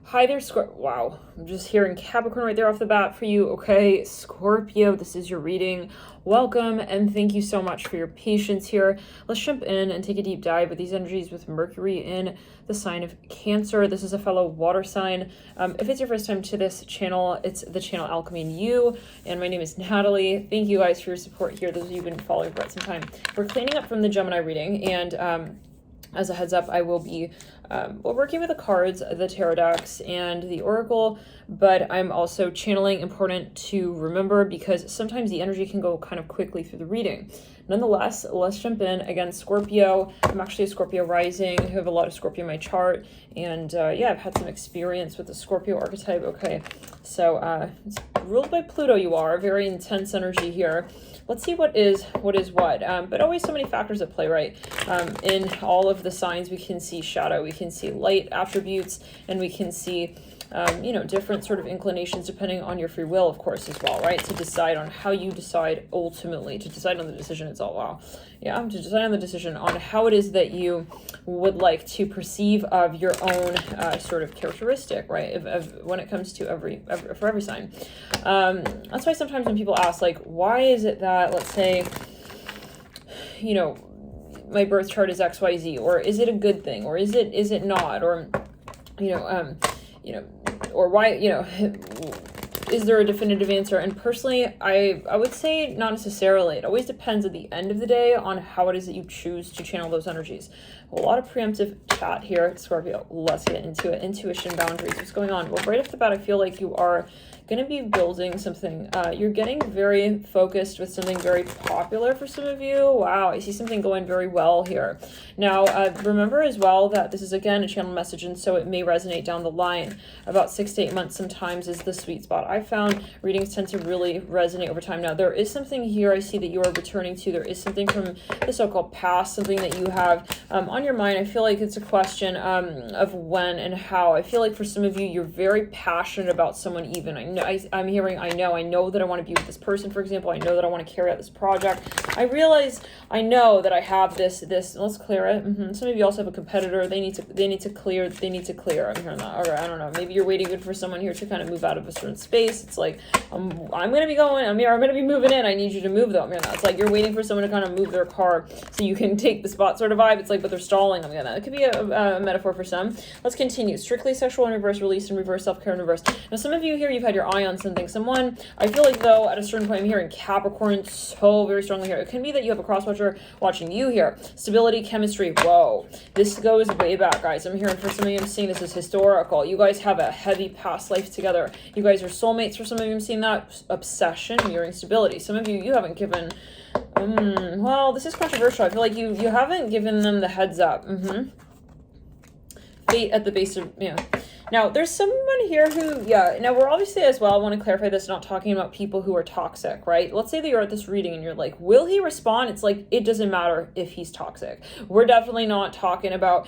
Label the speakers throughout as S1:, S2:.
S1: Hi there, Scorpio. Wow, I'm just hearing Capricorn right there off the bat for you. Okay, Scorpio, this is your reading. Welcome, and thank you so much for your patience here. Let's jump in and take a deep dive with these energies with Mercury in the sign of Cancer. This is a fellow water sign. If it's your first time to this channel, it's the channel Alchemy and You, and my name is Natalie. Thank you guys for your support here, those of you who've been following for quite some time. We're cleaning up from the Gemini reading, and as a heads up, I will be working with the cards, the tarot decks, and the oracle, but I'm also channeling important to remember because sometimes the energy can go kind of quickly through the reading. Nonetheless, let's jump in. Again, Scorpio. I'm actually a Scorpio rising. I have a lot of Scorpio in my chart, and yeah, I've had some experience with the Scorpio archetype. Okay, so it's ruled by Pluto. You are very intense energy here. Let's see what is what. But always so many factors at play, right? In all of the signs, we can see shadow, we can see light attributes, and we can see, different sort of inclinations depending on your free will, of course, as well, right? To decide on how you decide ultimately, to decide on the decision itself. Wow. Yeah, to decide on the decision on how it is that you would like to perceive of your own sort of characteristic, right? When it comes to for every sign. That's why sometimes when people ask, like, why is it that, let's say, my birth chart is XYZ, or is it a good thing, or is it not, or or why, is there a definitive answer? And personally, I would say not necessarily. It always depends at the end of the day on how it is that you choose to channel those energies. A lot of preemptive chat here, Scorpio. Let's get into it. Intuition, boundaries. What's going on? Well, right off the bat, I feel like you are going to be building something. You're getting very focused with something very popular for some of you. Wow, I see something going very well here. Now, remember as well that this is, again, a channel message, and so it may resonate down the line. About 6 to 8 months sometimes is the sweet spot. I found readings tend to really resonate over time. Now, there is something here I see that you are returning to. There is something from the so-called past, something that you have on your mind. I feel like it's a question of when and how. I feel like for some of you, you're very passionate about someone even. I know that I want to be with this person, for example. I know that I want to carry out this project. I know that I have this, let's clear it. Some of you also have a competitor. They need to clear. I'm hearing that. Or I don't know. Maybe you're waiting for someone here to kind of move out of a certain space. It's like, I'm going to be going, I'm going to be moving in. I need you to move though. It's like you're waiting for someone to kind of move their car so you can take the spot sort of vibe. It's like, but they're stalling. It could be a metaphor for some. Let's continue. Strictly sexual in reverse, release in reverse, self-care in reverse. Now, some of you here, you've had your eye on something. Someone, I feel like though, at a certain point, I'm hearing Capricorn so very strongly here. It can be that you have a cross-watcher watching you here. Stability, chemistry. Whoa. This goes way back, guys. I'm hearing for some of you, I'm seeing this is historical. You guys have a heavy past life together. You guys are soulmates. For some of you, I'm seeing that obsession, mirroring stability. Some of you, you haven't given, well, this is controversial. I feel like you haven't given them the heads up. Fate at the base of, Now, there's someone here who, now we're obviously as well, I want to clarify this, not talking about people who are toxic, right? Let's say that you're at this reading and you're like, will he respond? It's like, it doesn't matter if he's toxic. We're definitely not talking about,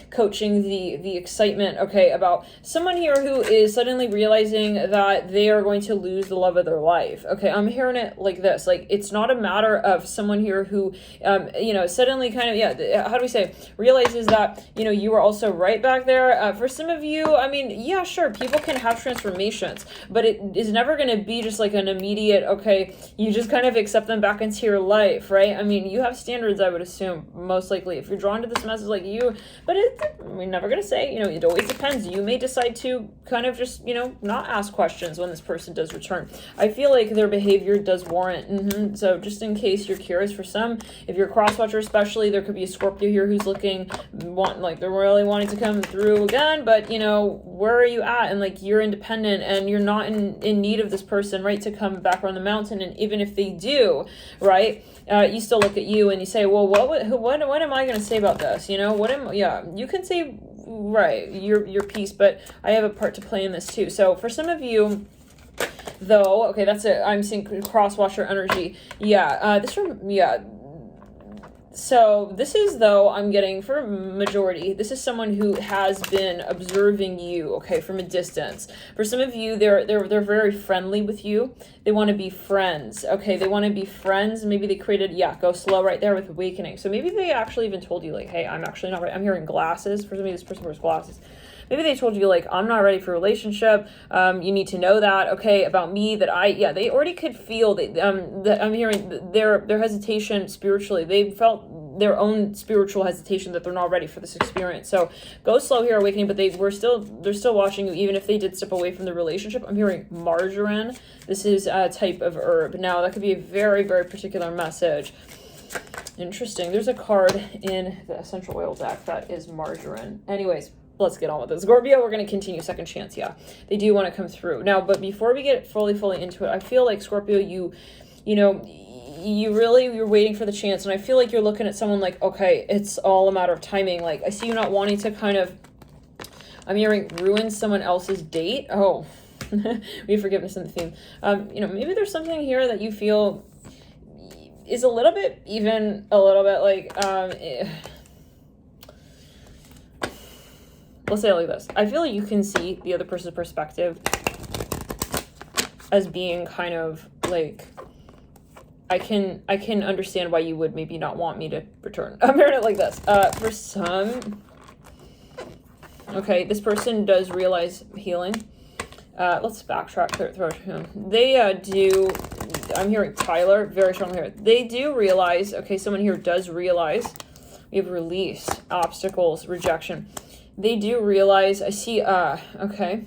S1: coaching the excitement, okay, about someone here who is suddenly realizing that they are going to lose the love of their life, okay? I'm hearing it like this, like, it's not a matter of someone here who, suddenly kind of, how do we say, realizes that, you are also right back there. For some of you, yeah, sure, people can have transformations, but it is never going to be just like an immediate, okay, you just kind of accept them back into your life, right? You have standards, I would assume, most likely, if you're drawn to this message like you, but we're never going to say, it always depends. You may decide to kind of just, not ask questions when this person does return. I feel like their behavior does warrant, so just in case you're curious, for some, if you're a cross-watcher especially, there could be a Scorpio here who's they're really wanting to come through again, but, where are you at? And like, you're independent and you're not in need of this person, right, to come back around the mountain. And even if they do, right, you still look at you and you say, well, what am I going to say about this? You can say, right, your piece, but I have a part to play in this too. So for some of you, though, okay, that's it. I'm seeing cross-watcher energy. So this is, though, I'm getting for majority, this is someone who has been observing you, okay, from a distance. For some of you, they're very friendly with you. They want to be friends, okay? They want to be friends. Maybe they created, go slow right there with awakening. So maybe they actually even told you, like, hey, I'm actually not right. I'm hearing glasses. For some of you, this person wears glasses. Maybe they told you, like, I'm not ready for a relationship. You need to know that, okay, about me, that they already could feel that I'm hearing their hesitation spiritually. They felt their own spiritual hesitation that they're not ready for this experience. So go slow here, awakening, but they're still watching you, even if they did step away from the relationship. I'm hearing marjoram. This is a type of herb. Now, that could be a very, very particular message. Interesting. There's a card in the essential oil deck that is marjoram. Anyways, let's get on with this. Scorpio, we're going to continue. Second chance, yeah. They do want to come through. Now, but before we get fully into it, I feel like, Scorpio, you're waiting for the chance, and I feel like you're looking at someone like, okay, it's all a matter of timing. Like, I see you not wanting to kind of, I'm hearing, ruin someone else's date. Oh, we have forgiveness in the theme. Maybe there's something here that you feel is a little bit like, let's say it like this. I feel like you can see the other person's perspective as being kind of like, I can understand why you would maybe not want me to return. I'm hearing it like this. For some, okay, this person does realize healing. Let's backtrack. They do. I'm hearing Tyler very strongly here. They do realize. Okay, someone here does realize. We have release, obstacles, rejection. They do realize. I see. Okay.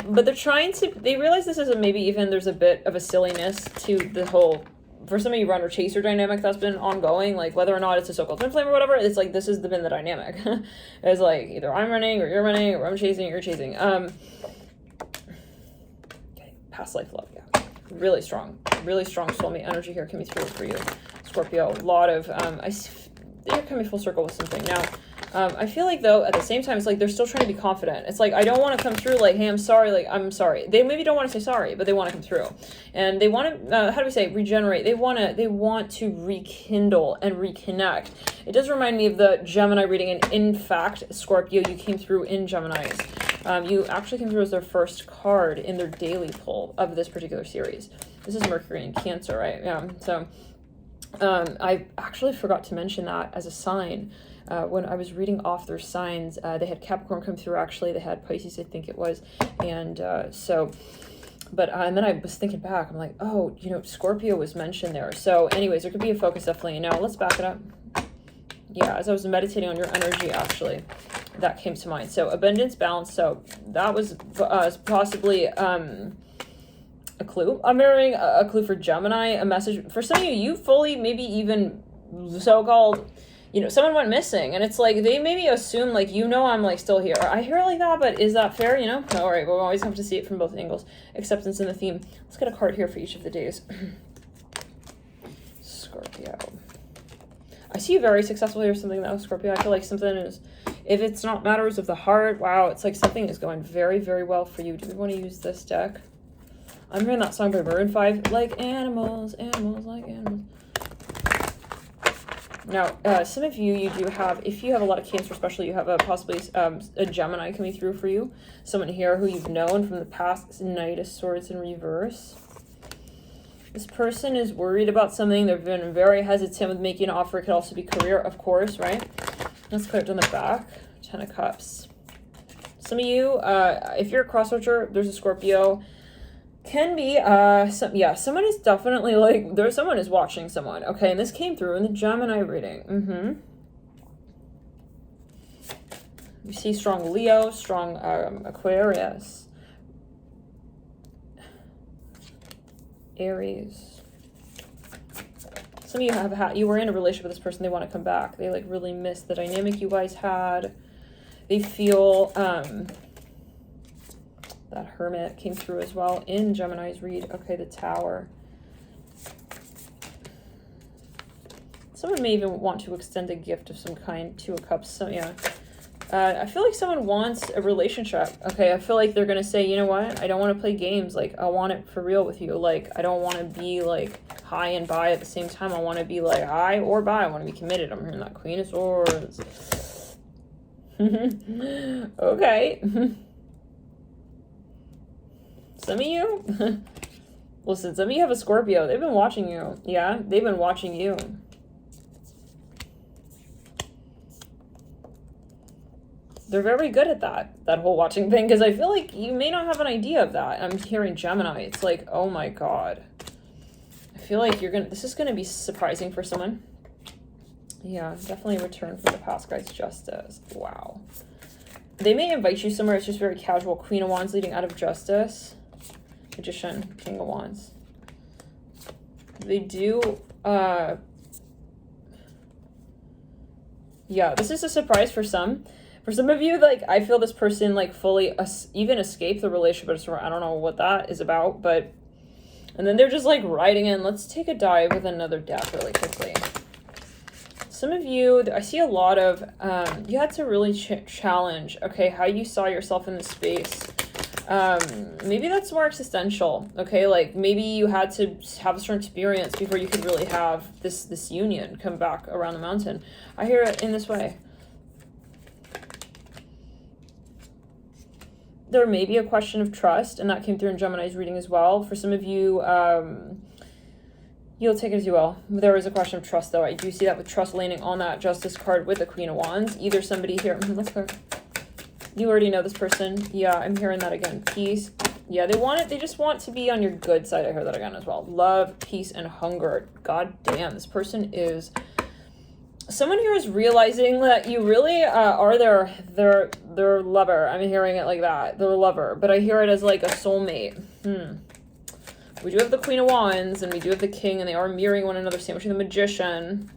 S1: But they realize this is maybe even there's a bit of a silliness to the whole, for some of you, runner chaser dynamic that's been ongoing, like whether or not it's a so-called twin flame or whatever, it's like this has been the dynamic. It's like either I'm running or you're running, or I'm chasing or you're chasing. Okay, past life love, yeah. Really strong soulmate energy here coming through for you, Scorpio. A lot of, you're coming full circle with something. Now, I feel like, though, at the same time, it's like they're still trying to be confident. It's like, I don't want to come through like, hey, I'm sorry, like, I'm sorry. They maybe don't want to say sorry, but they want to come through. And they want to, how do we say, regenerate. They want to rekindle and reconnect. It does remind me of the Gemini reading, and in fact, Scorpio, you came through in Gemini's. You actually came through as their first card in their daily pull of this particular series. This is Mercury in Cancer, right? Yeah, so I actually forgot to mention that as a sign. When I was reading off their signs, they had Capricorn come through, actually. They had Pisces, I think it was. And and then I was thinking back. I'm like, oh, Scorpio was mentioned there. So anyways, there could be a focus, definitely. Now, let's back it up. Yeah, as I was meditating on your energy, actually, that came to mind. So abundance, balance. So that was possibly a clue. I'm hearing a clue for Gemini, a message. For some of you fully, maybe even so-called, someone went missing, and it's like they maybe assume, like, I'm like still here. I hear it like that, but is that fair? No, all right, we'll always have to see it from both angles. Acceptance in the theme. Let's get a card here for each of the days. Scorpio. I see you very successful here, something though, Scorpio. I feel like something is, if it's not matters of the heart, wow, it's like something is going very, very well for you. Do we want to use this deck? I'm hearing that song by Maroon 5, like animals, animals, like animals. Now, some of you do have, if you have a lot of Cancer, especially, you have possibly a Gemini coming through for you. Someone here who you've known from the past. Knight of Swords in reverse. This person is worried about something. They've been very hesitant with making an offer. It could also be career, of course, right? Let's put it on the back. 10 of Cups. Some of you, if you're a cross-watcher, there's a Scorpio. Can be someone is definitely like, someone is watching someone, okay? And this came through in the Gemini reading. You see strong Leo, strong Aquarius, Aries. Some of you you were in a relationship with this person. They want to come back. They like really miss the dynamic you guys had. They feel that Hermit came through as well in Gemini's read. Okay, the Tower. Someone may even want to extend a gift of some kind. 2 of Cups. So yeah, I feel like someone wants a relationship. Okay, I feel like they're gonna say, you know what? I don't want to play games. Like, I want it for real with you. Like, I don't want to be like high and bi at the same time. I want to be like high or bi. I want to be committed. I'm hearing that Queen of Swords. Okay. Some of you, listen, some of you have a Scorpio. They've been watching you. Yeah, they've been watching you. They're very good at that whole watching thing, because I feel like you may not have an idea of that. I'm hearing Gemini. It's like, oh my God. I feel like this is gonna be surprising for someone. Yeah, definitely a return from the past, guys. Justice. Wow. They may invite you somewhere. It's just very casual. Queen of Wands leading out of Justice. Magician. King of Wands. They do, yeah, this is a surprise for some. For some of you, like, I feel this person, like, fully even escaped the relationship. I don't know what that is about, but... And then they're just, like, riding in. Let's take a dive with another death really quickly. Some of you, I see a lot of... you had to really challenge, okay, how you saw yourself in this space. Maybe that's more existential, okay? Like, maybe you had to have a certain experience before you could really have this union come back around the mountain. I hear it in this way. There may be a question of trust, and that came through in Gemini's reading as well. For some of you, you'll take it as you will. There is a question of trust, though. I do see that with trust landing on that Justice card with the Queen of Wands. Either somebody here... Let's go. You already know this person. Yeah, I'm hearing that again. Peace. Yeah, they just want to be on your good side. I heard that again as well. Love, peace, and hunger. God damn, this person is... Someone here is realizing that you really are their lover. I'm hearing it like that. Their lover. But I hear it as like a soulmate. We do have the Queen of Wands, and we do have the King, and they are mirroring one another. Same with the Magician.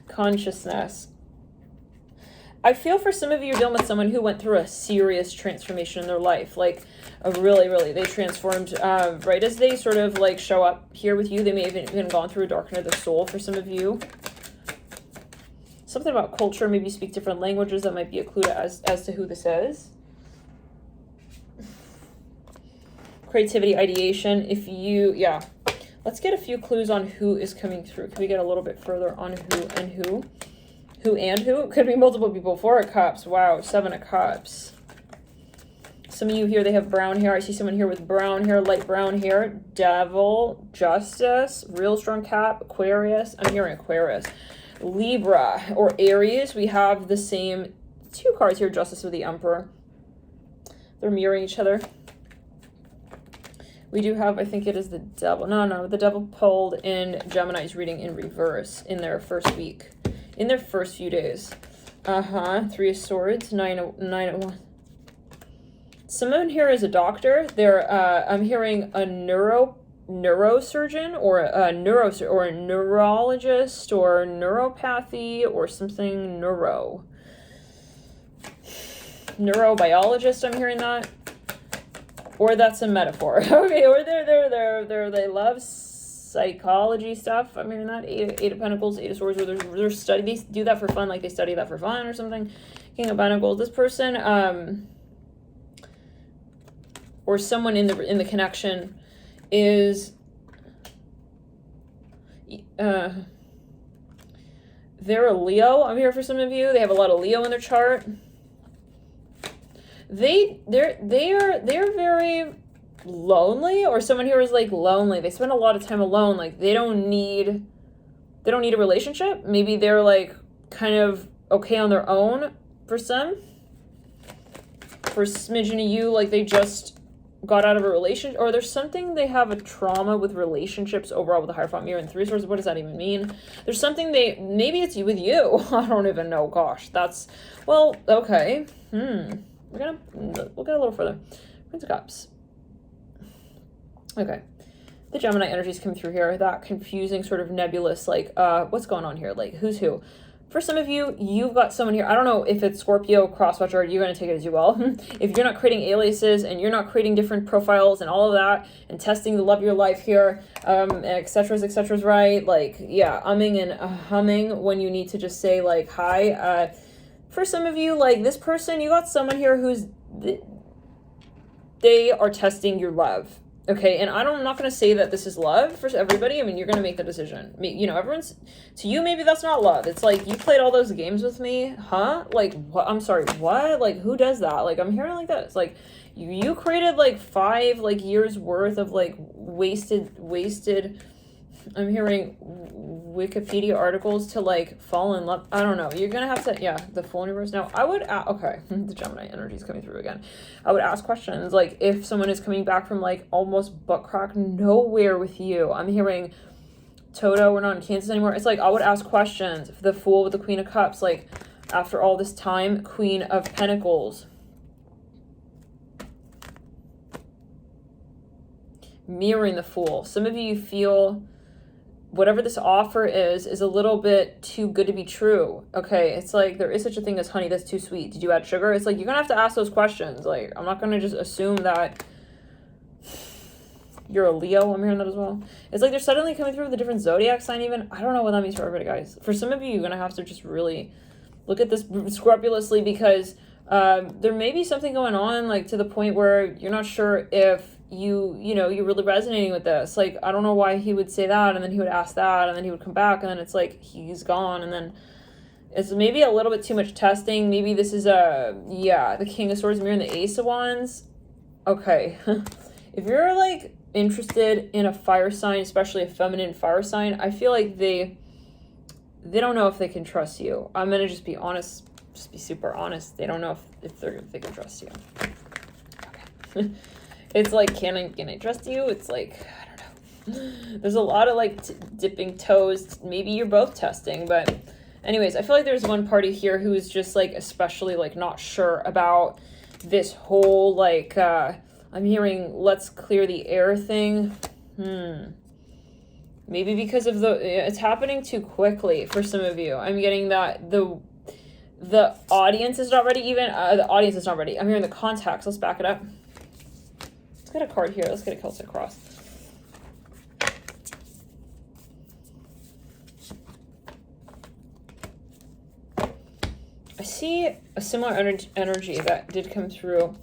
S1: Consciousness. I feel for some of you, you're dealing with someone who went through a serious transformation in their life. Like, really, they transformed, right as they sort of, like, show up here with you. They may have even gone through a dark night of the soul for some of you. Something about culture, maybe you speak different languages. That might be a clue as to who this is. Creativity, ideation. If you, yeah. Let's get a few clues on who is coming through. Can we get a little bit further on who and who? Who and who? Could be multiple people. 4 of Cups. Wow. 7 of Cups. Some of you here, they have brown hair. I see someone here with brown hair, light brown hair. Devil, Justice, real strong Cap, Aquarius. I'm hearing Aquarius. Libra or Aries. We have the same 2 cards here. Justice with the Emperor. They're mirroring each other. We do have, I think it is the Devil. No, the Devil pulled in Gemini's reading in reverse in their first week. In their first few days. 3 of Swords, 9 of Wands. Someone here is a doctor. They're, I'm hearing a neurosurgeon or a neurologist or neuropathy or something neurobiologist. I'm hearing that. Or that's a metaphor. Okay, or they love psychology stuff. I'm hearing that. 8 of Pentacles, 8 of Swords, or they're study. They do that for fun, like they study that for fun or something. King of Pentacles. This person, or someone in the connection is they're a Leo. I'm here for some of you. They have a lot of Leo in their chart. They are very lonely, or someone here is like lonely. They spend a lot of time alone. Like they don't need a relationship. Maybe they're like kind of okay on their own for some. For a smidgen of you, like they just got out of a relationship, or there's something, they have a trauma with relationships overall with the Hierophant mirror and 3 Swords. What does that even mean? There's something maybe it's with you. I don't even know. Gosh, that's, well, okay. We'll get a little further. Prince of Cups. Okay. The Gemini energy is coming through here. That confusing sort of nebulous, like, what's going on here? Like, who's who? For some of you, you've got someone here. I don't know if it's Scorpio, Crosswatcher. You're going to take it as you will. If you're not creating aliases and you're not creating different profiles and all of that and testing the love of your life here, et cetera's right. Like, yeah, umming and humming when you need to just say, like, hi. For some of you, like, this person, you got someone here who's... They are testing your love. Okay, and I'm not going to say that this is love for everybody. I mean, you're going to make the decision. You know, everyone's... To you, maybe that's not love. It's like, you played all those games with me, huh? Like, what? I'm sorry, what? Like, who does that? Like, I'm hearing like that. It's like, you created, like, 5, like, years worth of, like, wasted... I'm hearing Wikipedia articles to like fall in love. I don't know. You're gonna have to, yeah, the full universe. Now, I would, okay, the Gemini energy is coming through again. I would ask questions like if someone is coming back from like almost butt crack nowhere with you. I'm hearing Toto, we're not in Kansas anymore. It's like I would ask questions. The Fool with the Queen of Cups, like after all this time, Queen of Pentacles. Mirroring the Fool. Some of you feel whatever this offer is a little bit too good to be true. Okay, it's like there is such a thing as honey that's too sweet. Did you add sugar? It's like you're gonna have to ask those questions. Like I'm not gonna just assume that you're a Leo. I'm hearing that as well. It's like they're suddenly coming through with a different zodiac sign even. I don't know what that means for everybody, guys. For some of you, you're gonna have to just really look at this scrupulously because there may be something going on like to the point where you're not sure if you're really resonating with this. Like, I don't know why he would say that, and then he would ask that, and then he would come back, and then it's like he's gone, and then it's maybe a little bit too much testing. Maybe this is the King of Swords mirroring the Ace of Wands. Okay. If you're like interested in a fire sign, especially a feminine fire sign, I feel like they don't know if they can trust you. I'm gonna just be honest, just be super honest. They don't know if they can trust you. Okay. It's like, can I trust you? It's like, I don't know. There's a lot of like dipping toes. Maybe you're both testing, but anyways, I feel like there's one party here who is just like especially like not sure about this whole like I'm hearing let's clear the air thing. Maybe because of it's happening too quickly for some of you. I'm getting that the audience is not ready even. The audience is not ready. I'm hearing the contacts. Let's back it up. Let's get a card here. Let's get a Celtic cross. I see a similar energy that did come through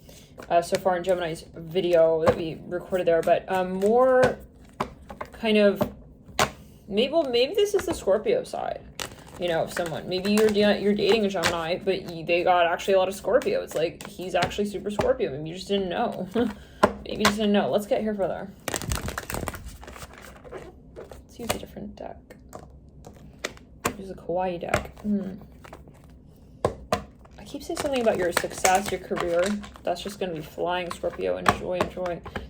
S1: so far in Gemini's video that we recorded there, but more kind of maybe this is the Scorpio side, of someone. Maybe you're dating a Gemini, but they got actually a lot of Scorpio. It's like he's actually super Scorpio. Maybe you just didn't know. Maybe you just didn't know. Let's get here further. Let's use a different deck. Use a kawaii deck. I keep saying something about your success, your career. That's just going to be flying, Scorpio. Enjoy.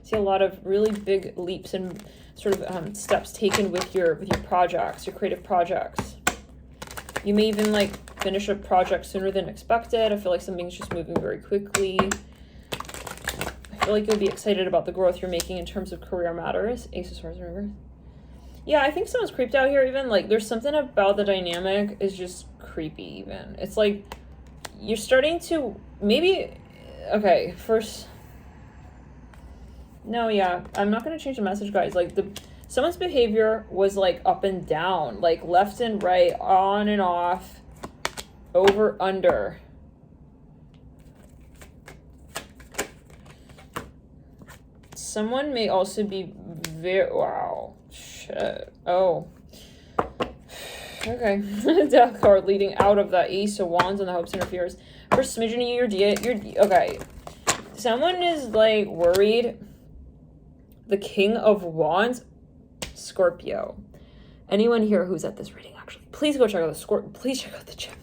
S1: See a lot of really big leaps and sort of steps taken with your projects, your creative projects. You may even like finish a project sooner than expected. I feel like something's just moving very quickly. I feel like you'll be excited about the growth you're making in terms of career matters. Ace of Swords, remember? Yeah, I think someone's creeped out here even. Like, there's something about the dynamic is just creepy even. It's like you're starting to maybe... Okay, first... No, yeah, I'm not going to change the message, guys. Like, someone's behavior was, like, up and down. Like, left and right, on and off, over, under. Someone may also be very... Wow. Shit. Oh. Okay. Death card leading out of the Ace of Wands and the hopes and fears. For smidgen of you're okay. Someone is, like, worried. The King of Wands, Scorpio. Anyone here who's at this reading, actually, please go check out the Scorpio. Please check out the Gemini.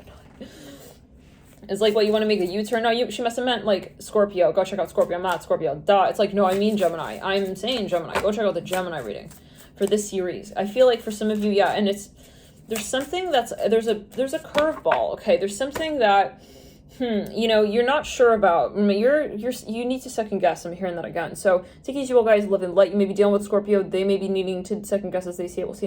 S1: It's like, what, you want to make a U-turn? No, she must have meant, like, Scorpio. Go check out Scorpio. I'm not Scorpio. Duh. It's like, no, I mean Gemini. I'm saying Gemini. Go check out the Gemini reading for this series. I feel like for some of you, yeah, and there's something that's, there's a curveball, okay? There's something that, you're not sure about. You need to second guess. I'm hearing that again. So take it easy, you guys live in light. You may be dealing with Scorpio. They may be needing to second guess as they see it. We'll see.